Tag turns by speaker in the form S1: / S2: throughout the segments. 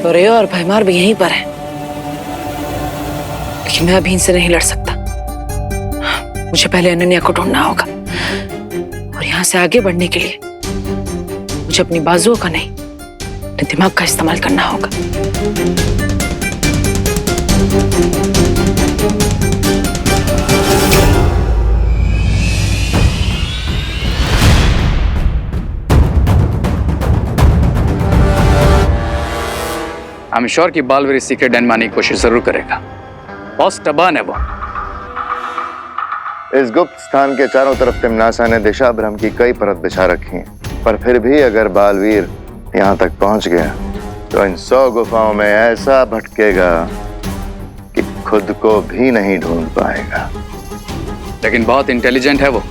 S1: तो रेयो और भैमार भी यहीं पर है, लेकिन मैं अभी इनसे नहीं लड़ सकता। मुझे पहले अनन्या को ढूंढना होगा और यहाँ से आगे बढ़ने के लिए मुझे अपनी बाजुओं का नहीं, अपने दिमाग का इस्तेमाल करना होगा।
S2: आई एम श्योर कि बालवीर इस सीक्रेट डैन में आने की कोशिश जरूर करेगा। बहुत स्टबर्न है वो।
S3: इस गुप्त स्थान के चारों तरफ तिमनासा ने दिशा भ्रम की कई परत बिछा रखी है, पर फिर भी अगर बालवीर यहाँ तक पहुंच गया तो इन 100 गुफाओं में ऐसा भटकेगा कि खुद को भी नहीं ढूंढ पाएगा।
S2: लेकिन बहुत इंटेलिजेंट है वो,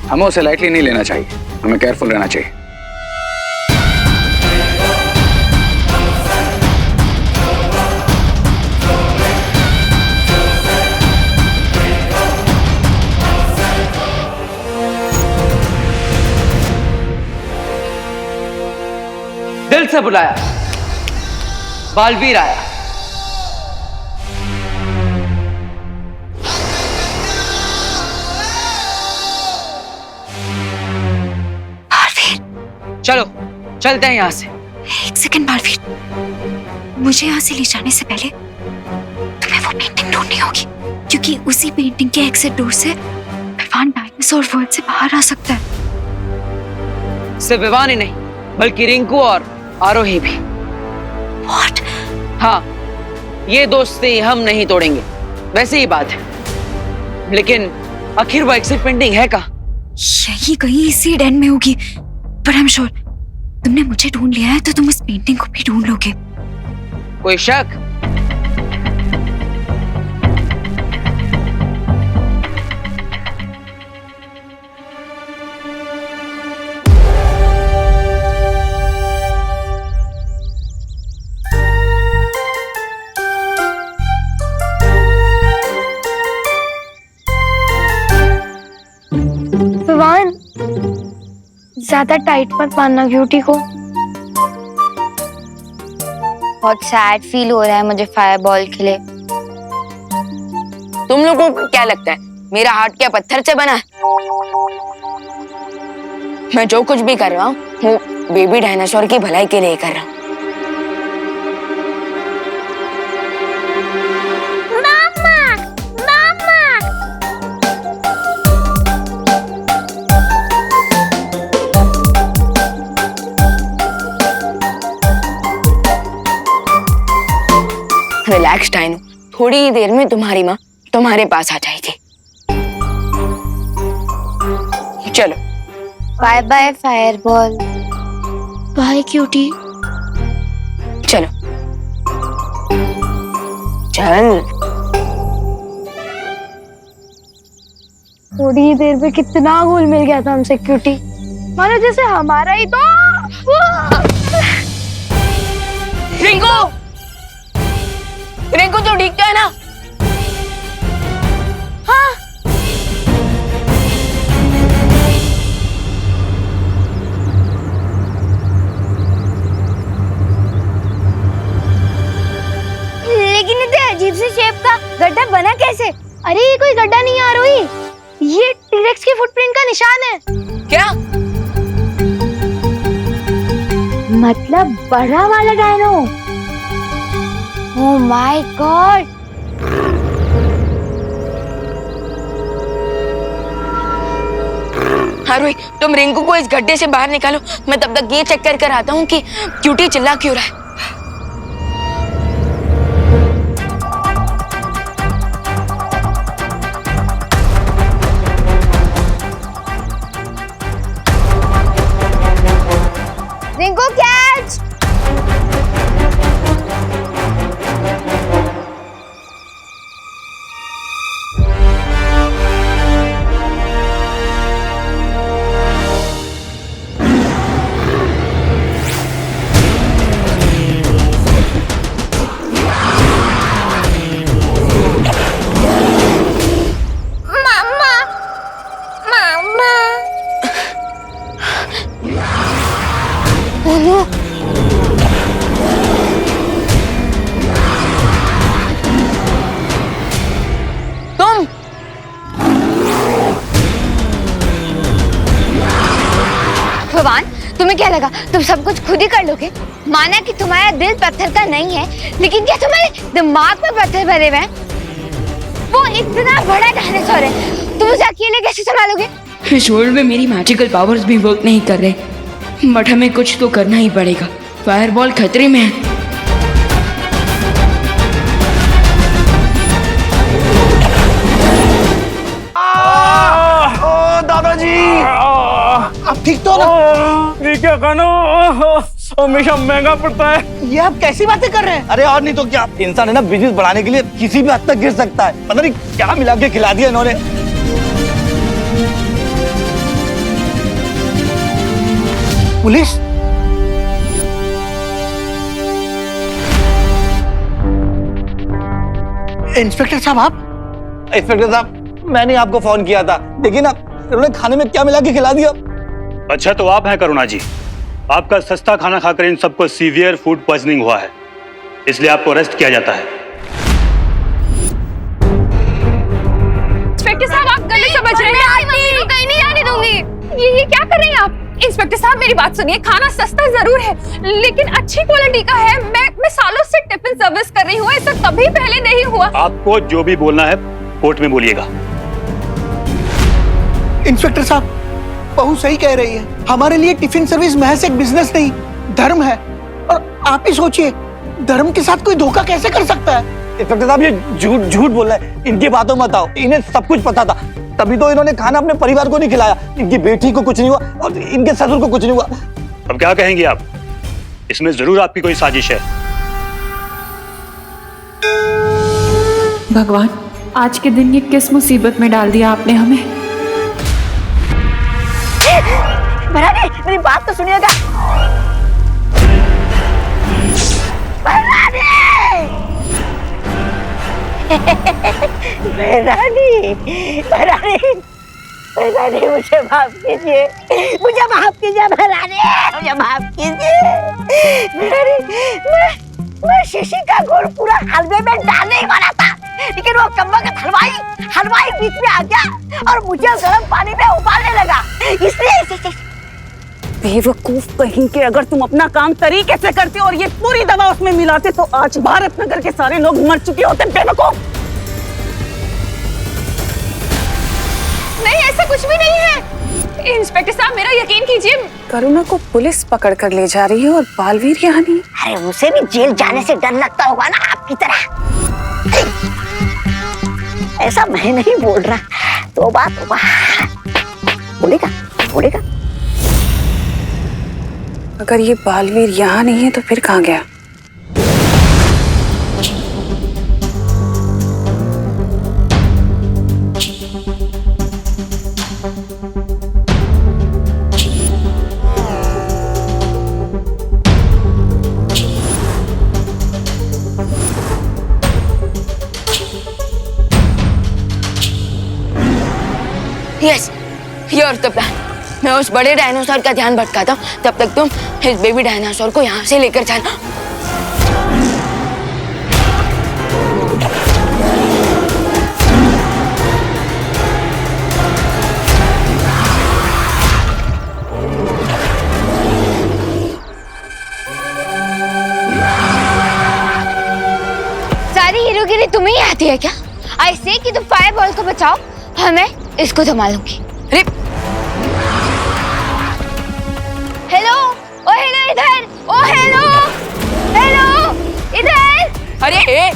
S2: हमें उसे लाइटली नहीं लेना चाहिए, हमें केयरफुल रहना चाहिए।
S4: दिल से बुलाया, बालवीर आया।
S5: बालवीर,
S4: चलो चलते हैं यहाँ से।
S5: एक सेकंड बालवीर, मुझे यहाँ से ले जाने से पहले तुम्हें वो पेंटिंग ढूंढनी होगी, क्योंकि उसी पेंटिंग के एग्जिट डोर से विवान डायनासोर वर्ल्ड से बाहर आ सकता है।
S4: सिर्फ विवान ही नहीं, बल्कि रिंकू और आरोही भी।
S5: What?
S4: हाँ, ये दोस्ती हम नहीं तोड़ेंगे, वैसे ही बात है। लेकिन आखिर वो एग्जिट पेंटिंग है कहाँ?
S5: यही कहीं इसी डेन में होगी, पर आई एम श्योर तुमने मुझे ढूंढ लिया है तो तुम इस पेंटिंग को भी ढूंढ लोगे।
S4: कोई शक?
S6: विवान, ज्यादा टाइट मत बांधना क्यूटी को।
S7: बहुत सैड फील हो रहा है मुझे फायर बॉल के लिए।
S8: तुम लोगों को क्या लगता है मेरा हार्ट क्या पत्थर से बना है? मैं जो कुछ भी कर रहा हूँ वो बेबी डायनासोर की भलाई के लिए कर रहा हूँ। रिलैक्स टाइनो, थोड़ी ही देर में तुम्हारी माँ तुम्हारे पास आ जाएगी। चलो
S7: bye bye fire ball.
S6: Bye cutie.
S8: चलो चल।
S6: थोड़ी ही देर में कितना घुल मिल गया था हमसे क्यूटी, मानो जैसे हमारा ही तो।
S8: रिंकू, रिंकू तो ठीक है ना?
S6: हाँ।
S7: लेकिन इतने अजीब से शेप का गड्ढा बना कैसे?
S6: अरे ये कोई गड्ढा नहीं आ रही, ये टीरेक्स के फुटप्रिंट का निशान है।
S8: क्या
S6: मतलब बड़ा वाला dino.
S7: Oh my god.
S8: Aarohi, तुम रिंकू को इस गड्ढे से बाहर निकालो, मैं तब तक ये चेक कर कर आता हूँ कि क्यूटी चिल्ला क्यों रहा है।
S7: रिंकू कैच। तुम्हें क्या लगा तुम सब कुछ खुद ही कर लोगे? माना कि तुम्हारा दिल पत्थर का नहीं है, लेकिन क्या तुम्हारे दिमाग में पत्थर भरे हुए हैं? वो इतना बड़ा डायनासोर है, तुम उसे अकेले कैसे संभालोगे?
S8: इस वर्ल्ड में मेरी मैजिकल पावर्स भी वर्क नहीं कर रहे, बट हमें कुछ तो करना ही पड़ेगा। फायरबॉल खतरे में है।
S9: आप ठीक तो ना?
S10: ठीक है खानो, हमेशा महंगा पड़ता है।
S9: ये आप कैसी बातें कर रहे हैं? अरे और नहीं तो क्या, इंसान है ना, बिजनेस बढ़ाने के लिए किसी भी हद तक गिर सकता है। पता नहीं क्या मिला के खिला दिया इन्होंने। पुलिस? इंस्पेक्टर साहब आप? इंस्पेक्टर साहब, मैंने आपको फोन किया था, देखिए ना इन्होंने खाने में क्या मिला के खिला दिया।
S10: अच्छा तो आप हैं करुणा जी, आपका सस्ता खाना खाकर इन सबको सीवियर फूड पॉइजनिंग हुआ है, इसलिए आपको अरेस्ट किया जाता है।
S11: इंस्पेक्टर साहब आप गलत समझ रहे हैं। मम्मी को कहीं नहीं आने दूंगी। ये क्या कर रही हैं आप? इंस्पेक्टर साहब मेरी बात सुनिए, खाना सस्ता जरूर है लेकिन अच्छी क्वालिटी का है। मैं सालों से टिफिन सर्विस कर रही हूँ, ऐसा कभी पहले नहीं हुआ।
S10: आपको जो भी बोलना है कोर्ट में बोलिएगा।
S9: इंस्पेक्टर साहब, बहू सही कह रही है, हमारे लिए टिफिन सर्विस महज एक बिजनेस नहीं, धर्म है। और आप ही सोचिए, धर्म के साथ कोई धोखा कैसे कर सकता है? इंस्पेक्टर साहब ये झूठ बोल रहे हैं, इनकी बातों मत आओ, इन्हें सब कुछ पता था, तभी तो इन्होंने खाना अपने परिवार को नहीं खिलाया। इनकी बेटी को कुछ नहीं हुआ और इनके ससुर को कुछ नहीं हुआ।
S10: अब क्या कहेंगे आप? इसमें जरूर आपकी कोई साजिश है।
S12: भगवान, आज के दिन ये किस मुसीबत में डाल दिया आपने हमें।
S7: भरानी, मेरी बात तो सुनिएगा। भरानी, मुझे माफ कीजिए, मुझे माफ कीजिए भरानी, मुझे माफ कीजिए। मैं शीशी का गुड़ पूरा हलवे में डालने ही वाला था, लेकिन वो कम्बख्त हलवाई बीच में आ गया और मुझे गर्म पानी में उबालने लगा, इसलिए।
S13: बेवकूफ कहीं के, अगर तुम अपना काम तरीके से करते और ये पूरी दवा उसमें मिलाते तो आज भारत नगर के सारे लोग मर चुके होते। बेवकूफ।
S11: नहीं, ऐसा कुछ भी नहीं है। इंस्पेक्टर साहब मेरा यकीन कीजिए।
S1: करुणा को पुलिस पकड़ कर ले जा रही है और बालवीर यहाँ नहीं।
S7: अरे उसे भी जेल जाने से डर लगता होगा ना आपकी तरह। ऐसा मैं नहीं बोल रहा, तौबा तौबा। बोलेगा।
S1: अगर ये बालवीर यहाँ नहीं है तो फिर कहाँ गया?
S8: Yes, your the plan. मैं उस बड़े डायनासोर का ध्यान भटकाता हूँ, तब तक तुम इस बेबी डायनासोर को यहाँ से लेकर जाना।
S7: सारी हीरोगिरी तुम्हें ही आती है क्या? ऐसे कि तुम फायरबॉल को बचाओ और मैं इसको संभालूंगी। हेलो, ओ हेलो इधर, ओ हेलो इधर।
S8: अरे
S7: इधर।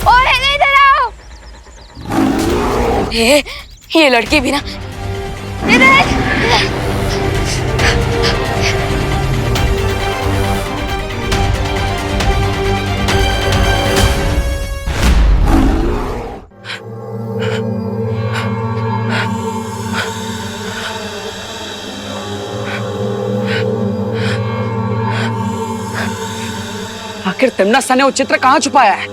S7: ओ हेलो इधर आओ।
S8: ये लड़की भी ना।
S7: इधर।
S4: आखिर तिमनसा ने वो चित्र कहाँ छुपाया है?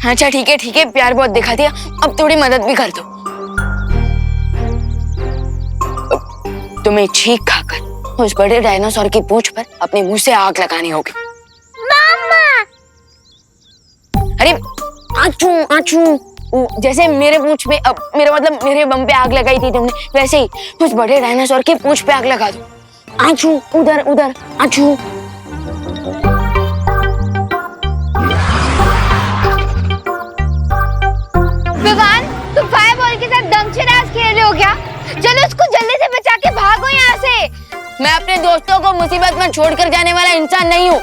S8: अच्छा ठीक है, प्यार बहुत दिखा दिया, अब थोड़ी मदद भी कर दो। तुम्हें छींक खाकर उस बड़े डायनासोर की पूंछ पर अपने मुंह से आग लगानी होगी।
S7: मामा!
S8: अरे आचू आचू, जैसे मेरे पूंछ में, मेरा मतलब मेरे बम पे आग लगाई थी तुमने, वैसे ही उस बड़े डायनासोर की पूंछ पे आग लगा दो। आचू, उधर उधर, आचू।
S7: विवान, तुम फायरबॉल के साथ दमशराज खेल रहे हो क्या? चलो उसको जल्दी से बचा के भागो यहाँ से।
S8: मैं अपने दोस्तों को मुसीबत में छोड़कर जाने वाला इंसान नहीं हूँ।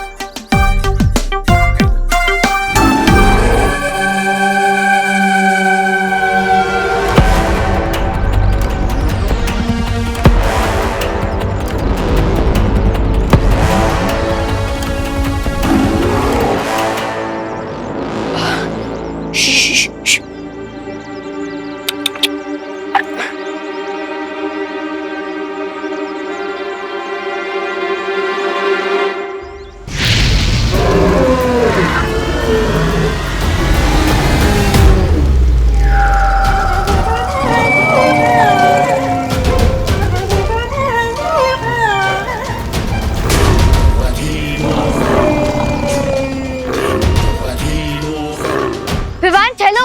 S7: विवान चलो,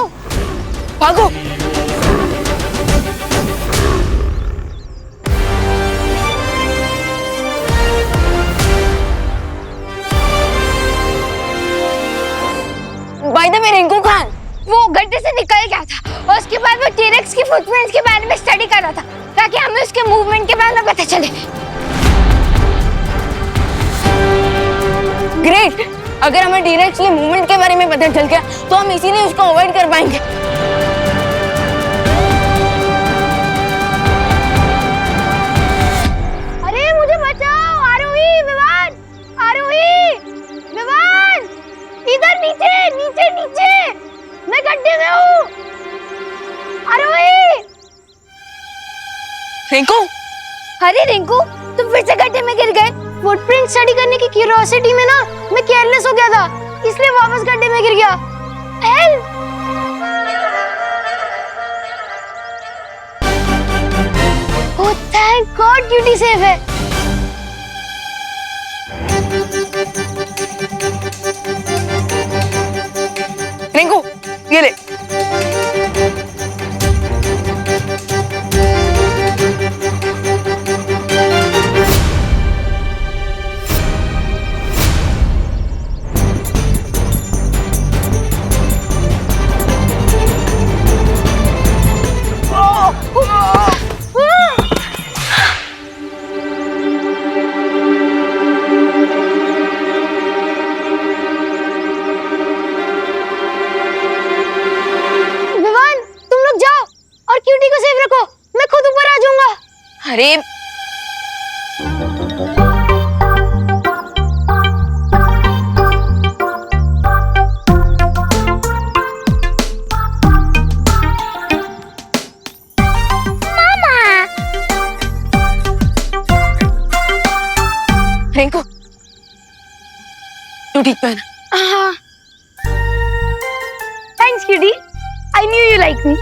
S8: भागो। By the way Rinku Khan,
S7: वो गड्ढे से निकल गया था और उसके बाद वो टीरेक्स की फुटप्रिंट्स के बारे में स्टडी कर रहा था ताकि हमें उसके मूवमेंट के बारे में पता चले।
S8: ग्रेट, अगर हमें टीरेक्स के मूवमेंट के बारे में पता चल गया तो हम इसीलिए उसको अवॉइड कर पाएंगे।
S7: अरे मुझे बचाओ, आरोही, विवान, आरोही, विवान, इधर नीचे नीचे नीचे, मैं गड्ढे में हूँ। आरोही!
S8: रिंकू!
S7: अरे रिंकू, तुम फिर से गड्ढे में गिर गए। फुटप्रिंट स्टडी करने की क्यूरियोसिटी में ना मैं केयरलेस हो गया था, इसलिए वापस गड्ढे में गिर गया। Help! Oh thank God, cutie safe है।
S8: रिंकू, ये ले। अरे रिंकू, तू ठीक है ना?
S7: Thanks cutie, I knew you like me.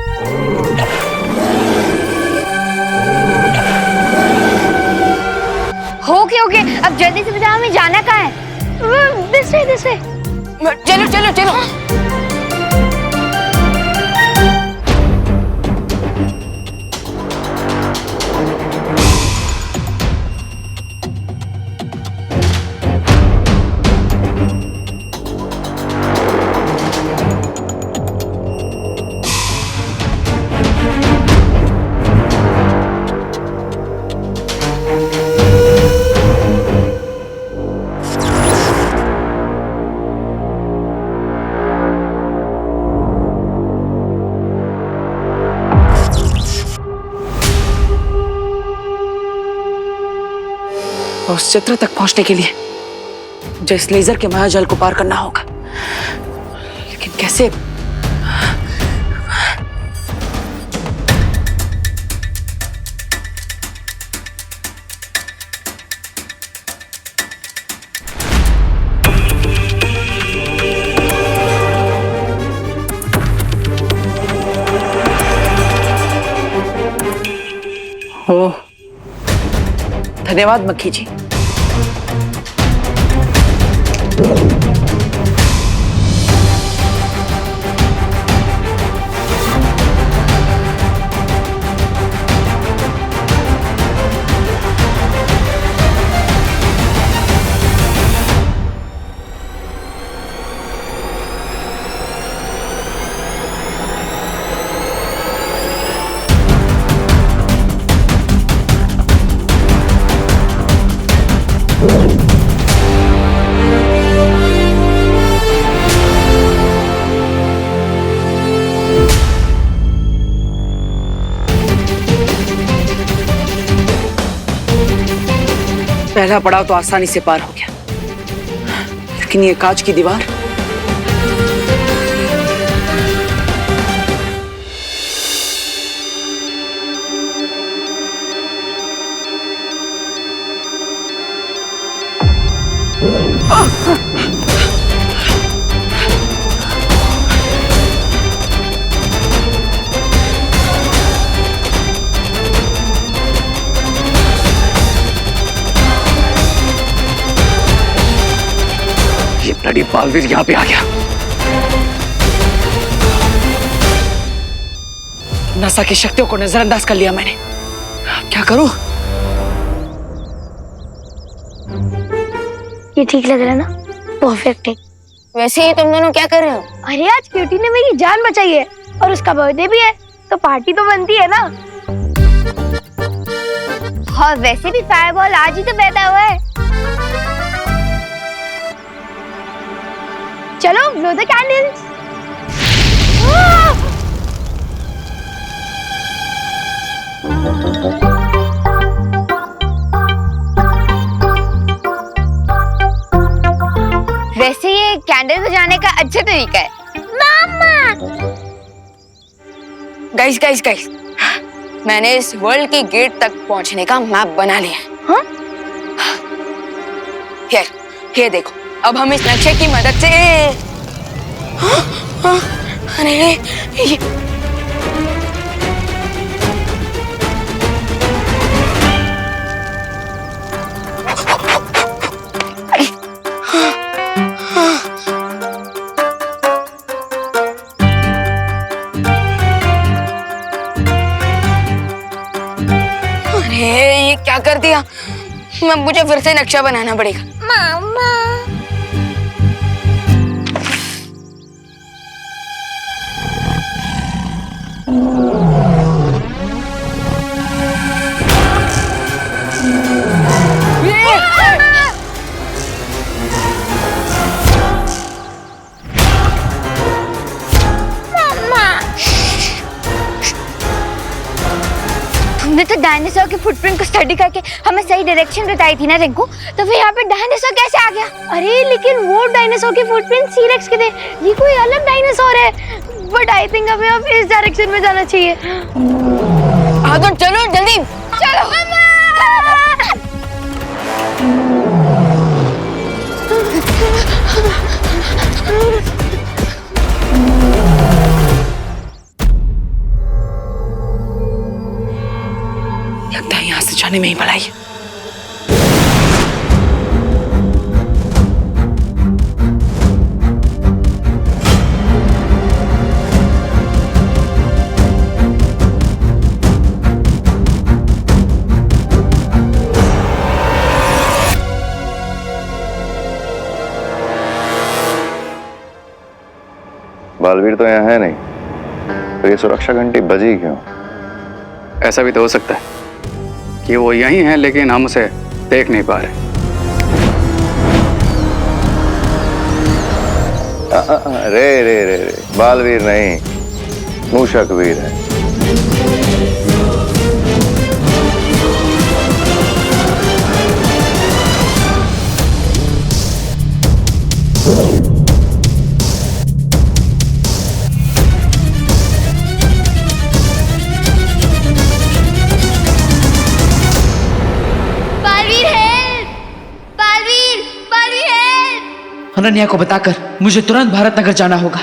S7: Okay, अब जल्दी से बताओ हमें जाना कहाँ है? This way.
S8: चलो चलो चलो।
S1: उस चित्र तक पहुंचने के लिए मुझे इस लेजर के मायाजाल को पार करना होगा, लेकिन कैसे?
S4: ओह, धन्यवाद मक्खी जी। पहला पड़ाव तो आसानी से पार हो गया, लेकिन ये कांच की दीवार,
S2: ब्लडी बालवीर यहाँ पे आ गया।
S4: नसा की शक्तियों को नजरअंदाज कर लिया मैंने। अब क्या करूं?
S6: ये ठीक लग रहा है ना? परफेक्ट है।
S8: वैसे ही तुम दोनों क्या कर रहे हो?
S6: अरे आज क्यूटी ने मेरी जान बचाई है और उसका बर्थडे भी है, तो पार्टी तो बनती है ना।
S7: और वैसे भी फायरबॉल आज ही तो बैठा हुआ है।
S6: चलो ब्लो द कैंडल्स।
S7: वैसे ये कैंडल बजाने का अच्छा तरीका है। मामा,
S8: गाइस गाइस गाइस, मैंने इस वर्ल्ड के गेट तक पहुंचने का मैप बना लिया है।
S6: हाँ?
S8: ये देखो, अब हम इस नक्शे की मदद से अरे ये क्या कर दिया? मुझे फिर से नक्शा बनाना पड़ेगा।
S7: मामा, तुमने तो डायनासोर के फुटप्रिंट को स्टडी करके हमें सही डायरेक्शन बताई थी ना रिंकू, तो फिर यहाँ पे डायनासोर कैसे आ गया?
S6: अरे लेकिन वो डायनासोर के फुटप्रिंट सी-रेक्स के थे, ये कोई अलग डायनासोर है। बट आई थिंक हमें अब इस डायरेक्शन में जाना चाहिए।
S8: हाँ तो चलो जल्दी
S7: चलो।
S4: लगता है यहाँ से जाने में ही भलाई है।
S3: बालवीर तो यहाँ है नहीं, तो ये सुरक्षा घंटी बजी क्यों?
S2: ऐसा भी तो हो सकता है कि वो यहीं है, लेकिन हम उसे देख नहीं पा रहे।
S3: रे रे रे रे, बालवीर नहीं, मूषकवीर है।
S12: अनन्या को बताकर मुझे तुरंत भारत नगर जाना होगा।